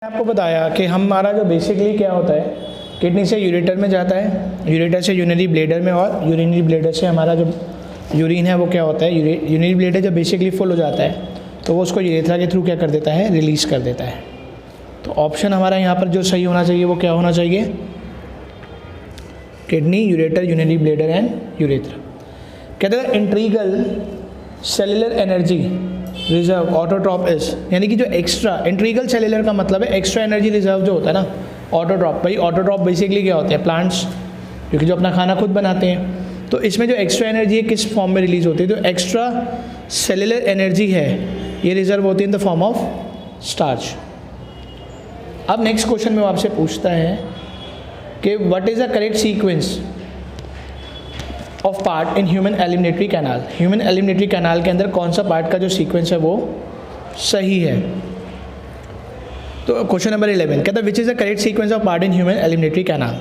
आपको बताया कि हमारा जो बेसिकली क्या होता है, किडनी से यूरेटर में जाता है, यूरेटर से यूरिनरी ब्लैडर में, और यूरिनरी ब्लैडर से हमारा जो यूरिन है वो क्या होता है, यूरिनरी ब्लैडर जब बेसिकली फुल हो जाता है तो वो उसको यूरेथ्रा के थ्रू क्या कर देता है, रिलीज़ कर देता है। तो ऑप्शन हमारा यहाँ पर जो सही होना चाहिए वो क्या होना चाहिए, kidney, ureter, urinary bladder and urethra. कहते हैं integral cellular energy reserve autotroph is, यानी कि जो एक्स्ट्रा इंट्रीगल सेलुलर का मतलब है एक्स्ट्रा एनर्जी रिजर्व जो होता है ना, ऑटोट्रॉप। भाई ऑटोट्रॉप बेसिकली क्या होते हैं, प्लांट्स, क्योंकि जो अपना खाना खुद बनाते हैं। तो इसमें जो एक्स्ट्रा एनर्जी है किस फॉर्म में रिलीज होती है, तो एक्स्ट्रा सेलुलर एनर्जी है ये रिजर्व होती है in the form of starch. अब नेक्स्ट क्वेश्चन में आपसे पूछता है कि what is the correct sequence of part in human एलिमिनेटरी canal. Human एलिमिनेटरी canal के अंदर कौन सा पार्ट का जो सीक्वेंस है वो सही है। तो क्वेश्चन नंबर 11 कहता है which is the correct sequence of part in human एलिमिनेटरी canal.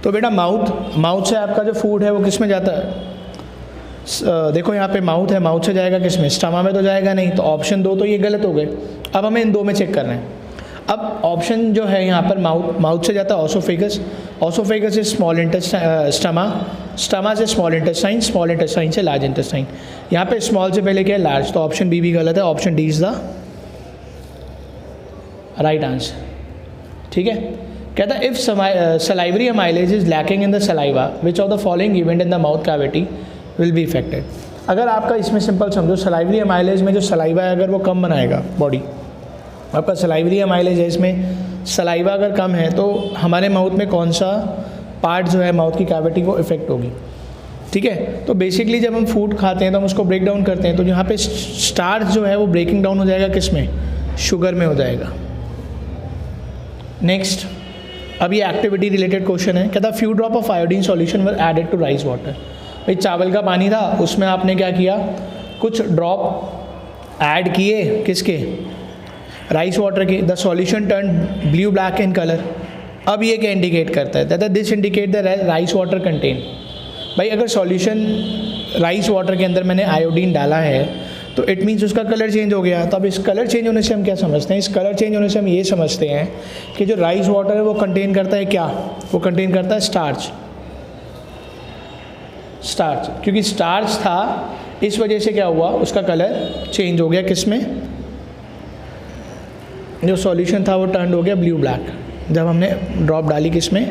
तो बेटा माउथ से आपका जो फूड है वो किस में जाता है, देखो यहाँ पे माउथ है, माउथ से जाएगा किस में, स्टमक में तो जाएगा नहीं, तो ऑप्शन 2 तो ये गलत हो गए। अब हमें इन 2 में चेक करना है। अब ऑप्शन जो है यहाँ पर माउथ से जाता है oesophagus, oesophagus is small intestine, stomach से स्मॉल इंटेस्टाइन से लार्ज इंटेस्टाइन। यहाँ पे स्मॉल से पहले क्या है, लार्ज, तो ऑप्शन बी भी गलत है, option D is the right answer. ठीक है, कहता है if salivary amylase is lacking in the saliva which of the following event in the mouth cavity will be affected. अगर आपका इसमें सिंपल समझो, सलाइवरी अमाइलेज में जो सलाइवा है अगर वो कम बनाएगा बॉडी, आपका सलाइवरी अमाइलेज है, इसमें सलाइवा अगर कम है तो हमारे माउथ में कौन सा पार्ट जो है माउथ की कैविटी को इफेक्ट होगी। ठीक है, तो बेसिकली जब हम फूड खाते हैं तो हम उसको ब्रेक डाउन करते हैं, तो यहाँ पे स्टार्च जो है वो ब्रेकिंग डाउन हो जाएगा किस में, शुगर में हो जाएगा। नेक्स्ट, अब ये एक्टिविटी रिलेटेड क्वेश्चन है। कहता few drop of iodine solution were added to rice water. भाई चावल का पानी था, उसमें आपने क्या किया, कुछ ड्रॉप ऐड किए किसके, राइस वाटर के। The solution turn blue black in colour. अब ये क्या इंडिकेट करता है, that this indicate the rice water contain. भाई अगर सॉल्यूशन राइस वाटर के अंदर मैंने आयोडीन डाला है तो इट मीन्स उसका कलर चेंज हो गया। तो अब इस कलर चेंज होने से हम क्या समझते हैं, इस कलर चेंज होने से हम ये समझते हैं कि जो राइस वाटर है वो कंटेन करता है क्या, वो कंटेन करता है स्टार्च। क्योंकि स्टार्च था इस वजह से क्या हुआ, उसका कलर चेंज हो गया किस में, जो सॉल्यूशन था वो टर्न हो गया ब्लू ब्लैक जब हमने ड्रॉप डाली किस में,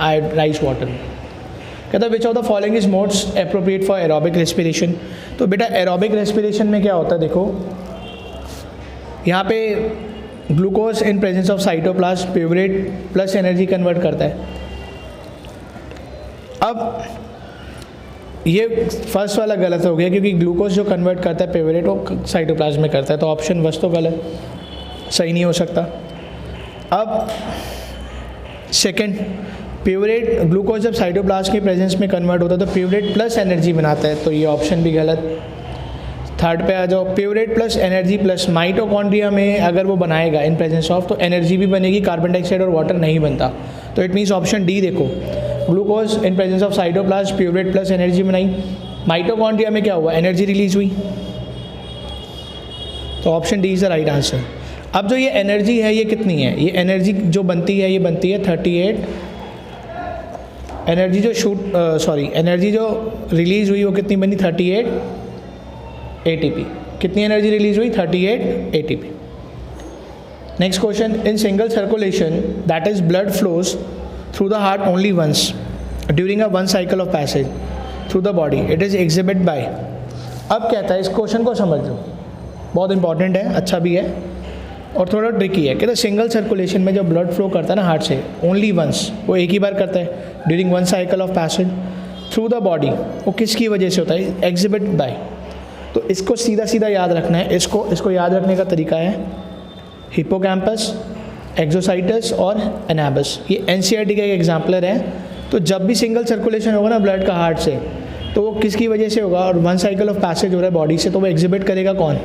राइस वाटर में। कहता है विच of the following is most appropriate for aerobic respiration. तो बेटा एरोबिक रेस्पिरेशन में क्या होता है, देखो यहाँ पे glucose in presence of cytoplasm pyruvate plus energy convert करता है। अब ये फर्स्ट वाला गलत हो गया क्योंकि ग्लूकोज जो कन्वर्ट करता है प्यूबरेट वो साइटोप्लाज्म में करता है, तो ऑप्शन बस तो गलत, सही नहीं हो सकता। अब सेकंड, प्यूबरेट ग्लूकोज जब साइटोप्लाज्म के प्रेजेंस में कन्वर्ट होता है तो प्यूबरेट प्लस एनर्जी बनाता है, तो ये ऑप्शन भी गलत। थर्ड पे आ जाओ, pyruvate plus energy plus mitochondria में अगर वो बनाएगा इन प्रेजेंस ऑफ तो एनर्जी भी बनेगी, कार्बन डाइऑक्साइड और वाटर नहीं बनता, तो इट मीन्स ऑप्शन डी देखो, glucose in presence of cytoplasm pyruvate plus energy बनाई, माइटोकॉन्ड्रिया में क्या हुआ, एनर्जी रिलीज हुई, तो option D is the right answer. अब जो ये एनर्जी है ये कितनी है, ये एनर्जी जो बनती है ये बनती है 38, एनर्जी जो एनर्जी जो रिलीज़ हुई वो कितनी बनी, 38 ATP। कितनी एनर्जी रिलीज हुई, 38 ATP। Next question, in single circulation that is blood flows through the heart only once during a one cycle of passage through the body, it is exhibit by. अब कहता है, इस question को समझ लो, बहुत important है, अच्छा भी है और थोड़ा ट्रिकी है। कहते सिंगल सर्कुलेशन में जो ब्लड फ्लो करता है ना हार्ट से, ओनली वंस, वो एक ही बार करता है during one cycle of passage through the body, वो किसकी वजह से होता है, एग्जिबिट बाय। तो इसको सीधा सीधा याद रखना है, इसको याद रखने का तरीका है हिप्पोकैम्पस, एक्सोसाइटस और एनाबस। ये NCERT का एक एग्जाम्पलर है। तो जब भी सिंगल सर्कुलेशन होगा ना ब्लड का हार्ट से, तो वो किसकी वजह से होगा, और वन साइकिल ऑफ पैसेज हो रहा है बॉडी से, तो वो एग्जिबिट करेगा कौन,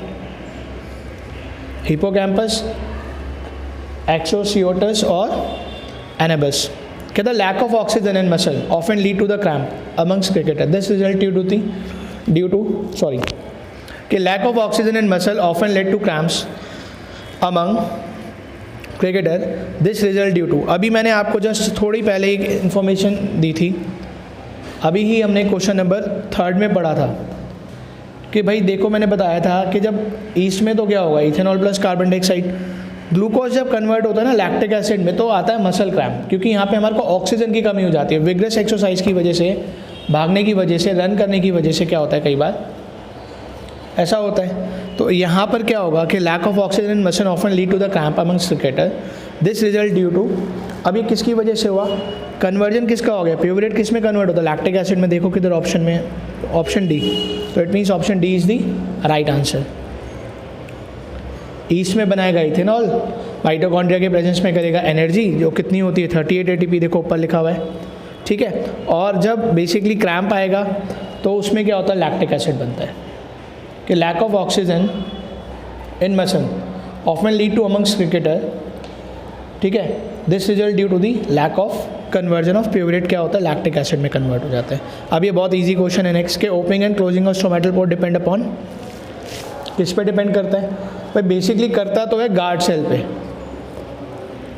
हिप्पोकैम्पस, एक्सोसियोटस और एनाबस। कहता lack of oxygen in muscle often lead to the cramp amongst cricketer, this result due to कि lack of oxygen in muscle often led to cramps among cricketer this result due to, अभी मैंने आपको just थोड़ी पहले एक information दी थी, अभी ही हमने क्वेश्चन नंबर 3 में पढ़ा था कि भाई देखो मैंने बताया था कि जब ईस्ट में तो क्या होगा, ethanol plus carbon dioxide, glucose जब कन्वर्ट होता है ना लैक्टिक एसिड में तो आता है मसल क्रैम्प, क्योंकि यहाँ पे हमारे को ऑक्सीजन की कमी हो जाती है। विग्रेस एक्सरसाइज की वजह से, भागने की वजह से, रन करने की वजह से क्या होता है, कई बार ऐसा होता है। तो यहाँ पर क्या होगा कि lack of oxygen in muscle often lead to the cramp amongst cricketer, this result due to, अब ये किसकी वजह से हुआ, कन्वर्जन किसका हो गया, प्यूरेट किस में कन्वर्ट होता है, लैक्टिक एसिड में। देखो किधर ऑप्शन में, ऑप्शन डी, तो it means option D is the right answer. East में बनाएगा इथेनॉल, माइटोकॉन्ड्रिया के प्रेजेंस में करेगा एनर्जी जो कितनी होती है 38 ATP, देखो ऊपर लिखा हुआ है, ठीक है। और जब बेसिकली क्रैम्प आएगा तो उसमें क्या होता है, लैक्टिक एसिड बनता है कि lack of oxygen in muscle often lead to amongst cricketer, ठीक है, this result due to the lack of conversion of pyruvate, क्या होता है, लैक्टिक एसिड में कन्वर्ट हो जाता है। अब ये बहुत इजी क्वेश्चन है नेक्स्ट के, opening and closing of stomatal pore depend upon, किस पे डिपेंड करता है भाई, बेसिकली करता तो है गार्ड सेल पे,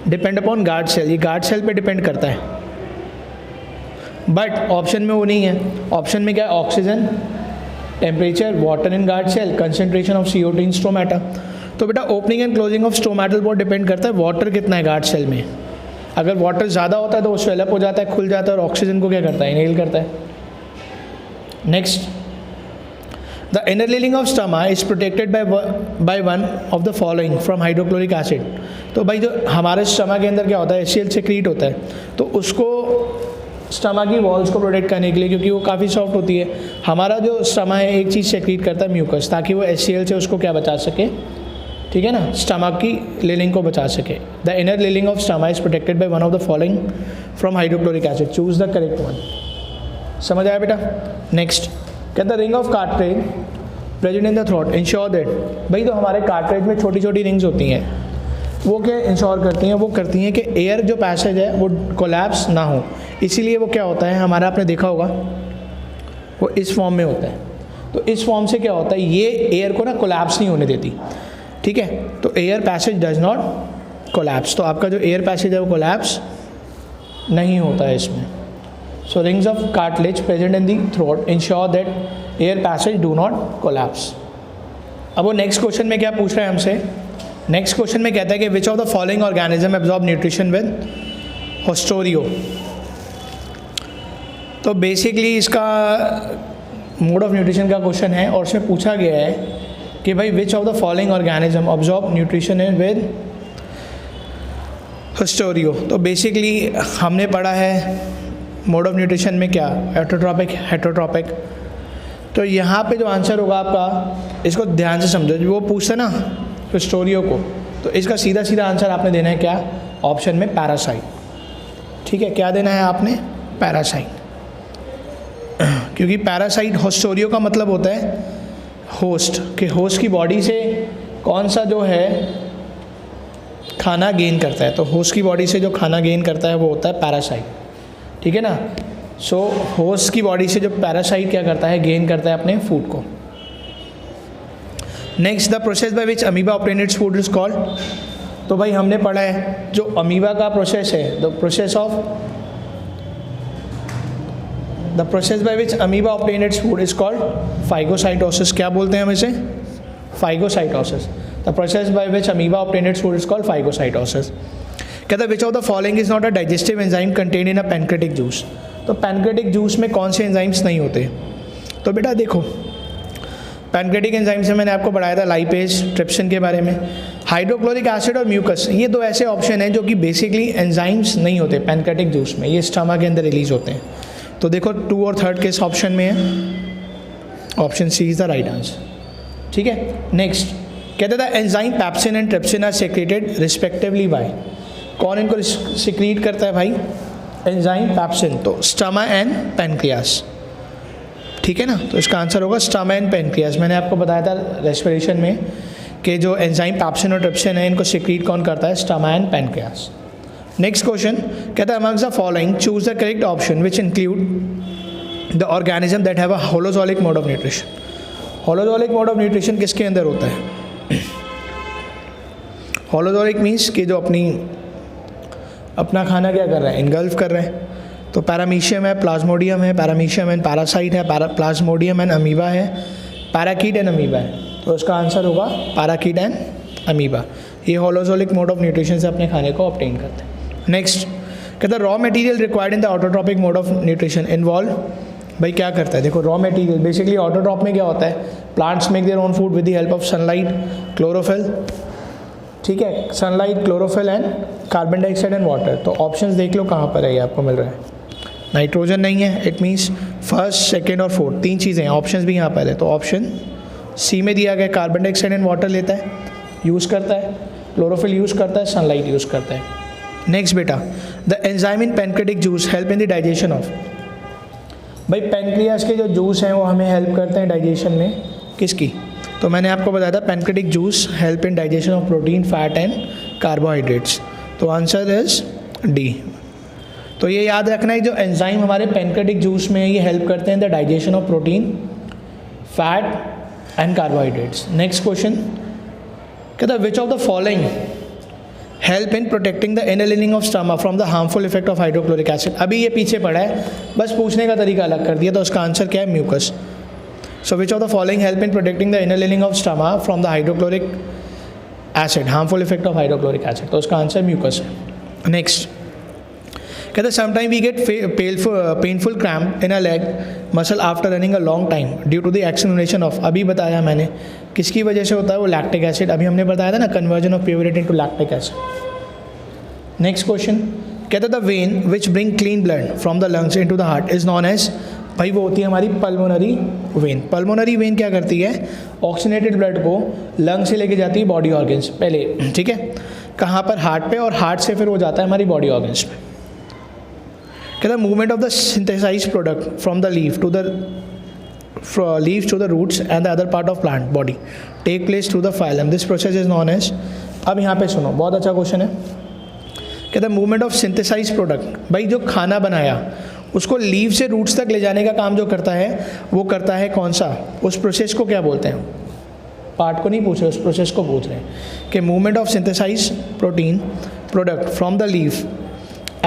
डिपेंड अपॉन गार्ड सेल, ये गार्ड सेल पे डिपेंड करता है, बट ऑप्शन में वो नहीं है। ऑप्शन में क्या है, oxygen, temperature, water in guard cell, concentration of CO2 in stomata. तो बेटा opening and closing of stomatal pore depend करता है वाटर कितना है गार्ड सेल में, अगर वाटर ज़्यादा होता है तो वो स्वेल अप हो जाता है, खुल जाता है, और ऑक्सीजन को क्या करता है, इनहेल करता है। Next, the inner lining of stomach is protected by one of the following from hydrochloric acid. तो भाई जो हमारे स्टमा के अंदर क्या होता है, HCl सेक्रीट होता है, तो उसको स्टमा की वॉल्स को प्रोटेक्ट करने के लिए, क्योंकि वो काफ़ी सॉफ्ट होती है, हमारा जो स्टमा है एक चीज़ सेक्रीट करता है, म्यूकस, ताकि वो HCl से उसको क्या बचा सके, ठीक है ना, स्टमक की लिनिंग को बचा सके। The inner lining of stomach is protected by one of the following from hydrochloric acid, choose the correct one. समझ आया बेटा। नेक्स्ट, कहता ring of cartilage present in the throat ensure that, भाई तो हमारे कार्ट्रेज में छोटी छोटी रिंग्स होती हैं, वो क्या इंश्योर करती हैं, वो करती हैं कि एयर जो पैसेज है वो कोलैप्स ना हो, इसीलिए वो क्या होता है हमारा, आपने देखा होगा वो इस फॉर्म में होता है। तो इस फॉर्म से क्या होता है, ये एयर को ना कोलैप्स नहीं होने देती, ठीक है, तो air passage does not collapse, तो आपका जो एयर पैसेज है वो कोलैप्स नहीं होता है इसमें। So rings of cartilage present in the throat ensure that air passage do not collapse. अब वो नेक्स्ट क्वेश्चन में क्या पूछ रहा है हमसे, नेक्स्ट क्वेश्चन में कहता है कि which of the following organism absorb nutrition with haustoria. तो बेसिकली इसका मोड ऑफ न्यूट्रिशन का क्वेश्चन है, और उसमें पूछा गया है कि भाई which of the following organism absorb nutrition with haustoria. तो बेसिकली हमने पढ़ा है मोड ऑफ न्यूट्रिशन में क्या, ऑटोट्रॉपिक, हेटरोट्रॉपिक। तो यहाँ पे जो आंसर होगा आपका, इसको ध्यान से समझो, वो पूछता है ना होस्टोरियो को, तो इसका सीधा सीधा आंसर आपने देना है क्या, ऑप्शन में पैरासाइट, ठीक है, क्या देना है आपने, पैरासाइट, क्योंकि पैरासाइट होस्टोरियो का मतलब होता है होस्ट, कि होस्ट की बॉडी से कौन सा जो है खाना गेन करता है, तो होस्ट की बॉडी से जो खाना गेन करता है वो होता है पैरासाइट, ठीक है ना। सो होस्ट की बॉडी से जो पैरासाइट क्या करता है, गेन करता है अपने फूड को। Next, the process by which amoeba obtain its food is called. तो भाई हमने पढ़ा है जो अमीबा का प्रोसेस है, the process by which amoeba obtain its food is called phagocytosis. क्या बोलते हैं हम इसे, phagocytosis. The process by which amoeba obtain its food is called phagocytosis. कहता है विच of the following is not a digestive enzyme contain in a pancreatic juice. तो pancreatic juice में कौन से एंजाइम्स नहीं होते, तो बेटा देखो पैनक्रेटिक एंजाइम से मैंने आपको पढ़ाया था लाइपेज, ट्रिप्सिन के बारे में, हाइड्रोक्लोरिक एसिड और म्यूकस, ये दो ऐसे ऑप्शन हैं जो कि बेसिकली एंजाइम्स नहीं होते पैनक्रेटिक जूस में, ये स्टमक के अंदर रिलीज होते हैं। तो देखो 2 और 3 किस ऑप्शन में है, option C is the right answer, ठीक है। नेक्स्ट, कहते थे enzyme pepsin and trypsin are secreted respectively by, कौन इनको सिक्रीट करता है भाई, एंजाइम पैप्सिन, तो स्टमा एंड पैनक्रियास, ठीक है ना। तो इसका आंसर होगा स्टमा एंड पैनक्रियास। मैंने आपको बताया था रेस्पिरेशन में कि जो एंजाइम पैप्सिन और ट्रिप्सिन है इनको सिक्रीट कौन करता है, stomach and pancreas. Next question कहता है amongst the following choose the correct option which include the organism that have a holozoic mode of nutrition. Holozoic mode of nutrition किसके अंदर होता है, हॉलोजोइक मीन्स कि जो अपना खाना क्या कर रहा है, इनगल्फ कर रहे हैं। तो पैरामीशियम है, प्लाज्मोडियम है, पैरामीशियम एंड पैरासाइट है, प्लाज्मोडियम एंड अमीबा है, पैराकीट एंड अमीबा है। तो इसका आंसर होगा पैराकीट एंड अमीबा। ये हॉलोजोइक मोड ऑफ न्यूट्रिशन से अपने खाने को ऑब्टेन करते हैं। नेक्स्ट कहता है raw material required in the autotrophic mode of nutrition involve. भाई क्या करता है, देखो रॉ मटेरियल बेसिकली ऑटोट्रॉप में क्या होता है, plants make their own food with the help of sunlight, chlorophyll, ठीक है, sunlight, chlorophyll and carbon dioxide and water. तो ऑप्शंस देख लो कहाँ पर है, ये आपको मिल रहा है। नाइट्रोजन नहीं है, इट मीन्स फर्स्ट, सेकेंड और फोर्थ 3 चीज़ें हैं। ऑप्शंस भी यहाँ पर है, तो ऑप्शन सी में दिया गया कार्बन डाइऑक्साइड एंड वाटर लेता है, यूज़ करता है, क्लोरोफिल यूज़ करता है, सनलाइट यूज़ करता है। नेक्स्ट बेटा, the enzyme in pancreatic juice help in the digestion of. भाई पैनक्रियास के जो जूस हैं वो हमें हेल्प करते हैं डाइजेशन में, किसकी? तो मैंने आपको बताया था pancreatic juice help in digestion of protein, fat and carbohydrates. तो आंसर इज डी। तो ये याद रखना है, जो एंजाइम हमारे पैनक्रियाटिक जूस में ये हेल्प करते हैं the digestion of protein, fat and carbohydrates. Next question कहता है विच of the following help in protecting the inner lining of stomach from the harmful effect of hydrochloric acid. अभी ये पीछे पड़ा है, बस पूछने का तरीका अलग कर दिया। तो उसका आंसर क्या है, mucus. So which of the following help in protecting the inner lining of stomach from the hydrochloric acid, harmful effect of hydrochloric acid. तो उसका आंसर म्यूकस है। नेक्स्ट कहते हैं sometime we get painful cramp in a leg muscle after running a long time due to the exertion of. अभी बताया मैंने किसकी वजह से होता है, वो लैक्टिक एसिड। अभी हमने बताया था ना, conversion of pyruvate into lactic acid. Next question कहता है the vein which bring clean blood from the lungs into the heart is known as. भाई वो होती है हमारी पल्मोनरी वेन। पल्मोनरी वेन क्या करती है, ऑक्सीनेटेड ब्लड को लंग से लेके जाती है बॉडी ऑर्गन्स पहले, ठीक है, कहाँ पर, हार्ट पे, और हार्ट से फिर वो जाता है हमारी बॉडी ऑर्गन्स पे। कहता है movement of the synthesized product from the leaf to the leaves to the roots and the other part of plant body take place through the phylum. This process is known as। अब यहाँ पे सुनो, बहुत अच्छा question है। कहता है movement of synthesise product, भाई जो खाना बनाया उसको लीव से रूट्स तक ले जाने का काम जो करता है वो करता है कौन सा, उस प्रोसेस को क्या बोलते हैं? पार्ट को नहीं पूछ रहे, उस प्रोसेस को पूछ रहे हैं कि movement of synthesize protein product from the leaf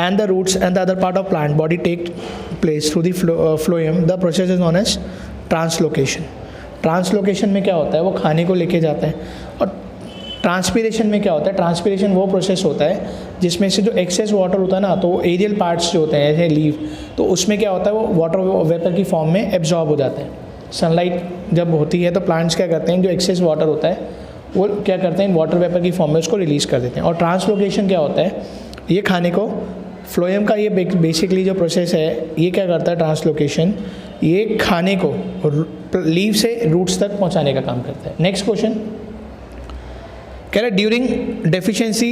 and the roots and the other part of plant body take place through the phloem. The process is known as translocation. Translocation में क्या होता है, वो खाने को लेके जाता है। और ट्रांसपीरेशन में क्या होता है, ट्रांसपीरेशन वो प्रोसेस होता है जिसमें से जो एक्सेस वाटर होता है ना, तो वो एरियल पार्ट्स जो होते हैं जैसे लीफ, तो उसमें क्या होता है, वो वाटर वेपर की फॉर्म में एब्जॉर्ब हो जाते हैं। सनलाइट जब होती है तो प्लांट्स क्या करते हैं, जो एक्सेस वाटर होता है वो क्या करते हैं, वाटर वेपर की फॉर्म में उसको रिलीज़ कर देते हैं। और ट्रांसलोकेशन क्या होता है, ये खाने को फ्लोएम का ये बेसिकली जो प्रोसेस है, ये क्या करता है, ट्रांसलोकेशन, ये खाने को लीव से रूट्स तक पहुंचाने का काम करता है। नेक्स्ट क्वेश्चन कह रहा है during deficiency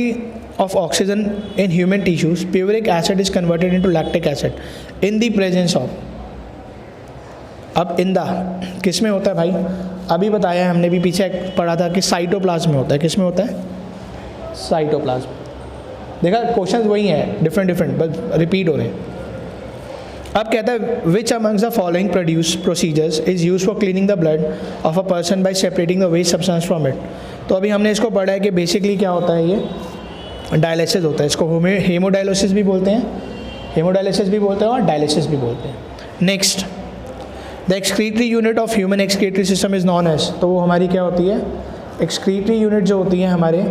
of oxygen in human tissues pyruvic acid is converted into lactic acid in the presence of. अब इन द किस में होता है भाई, अभी बताया है हमने भी, पीछे पढ़ा था कि साइटोप्लाज्म में होता है। किस में होता है, साइटोप्लाज्म। देखा क्वेश्चन वही हैं, डिफरेंट बस रिपीट हो रहे हैं। अब कहता है which amongst the following procedures is use for cleaning the blood of a person by separating the waste substance from it. तो अभी हमने इसको पढ़ा है कि बेसिकली क्या होता है, ये डायलिसिस होता है। इसको हेमोडायलिसिस भी बोलते हैं, हेमोडायलिसिस भी बोलते हैं और डायलिसिस भी बोलते हैं। Next the excretory unit of human excretory system is known as. तो वो हमारी क्या होती है, एक्सक्रीटरी यूनिट जो होती है हमारे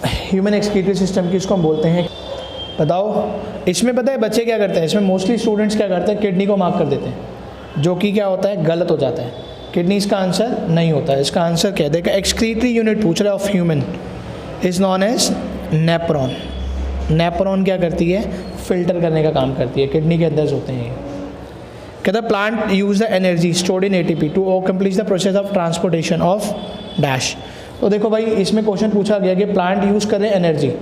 ह्यूमन एक्सक्रीटरी सिस्टम की, उसको हम बोलते हैं। बताओ इसमें पता है बच्चे क्या करते हैं, इसमें मोस्टली स्टूडेंट्स क्या करते हैं, किडनी को मार्क कर देते हैं, जो कि क्या होता है, गलत हो जाता है। किडनी इसका आंसर नहीं होता है। इसका आंसर क्या देगा, एक्सक्रीटरी यूनिट पूछ रहा है of human is known as nephron. Nephron क्या करती है, फिल्टर करने का काम करती है, किडनी के अंदर होते हैं। कहता है plant use the energy stored in ATP to complete the process of transportation of dash. तो देखो भाई इसमें क्वेश्चन पूछा गया कि प्लांट यूज़ कर रहे हैं एनर्जी,